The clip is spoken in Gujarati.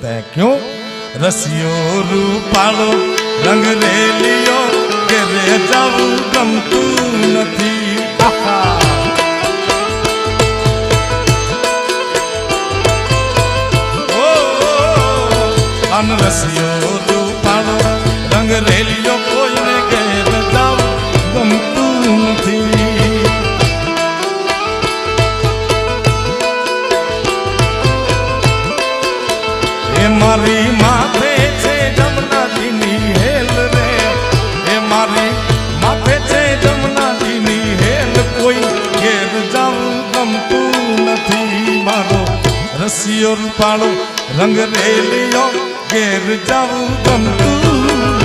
તે ક્યું રસિયો રૂપાળો રંગ રેલિયો કે રે જાવું ગમતું નથી અન રસિયો રૂપાળો રંગ રેલિયો કોઈને ઘેર જાવું ગમતું નથી એ મારી માથે છે જમનાજીની હેલ રે એ મારી માથે છે જમનાજીની હેલ કોઈ ઘેર જાવું ગમતું નથી મારો રસિયો રૂપાળો રંગ રેલિયો ઘેર જાવું ગમતું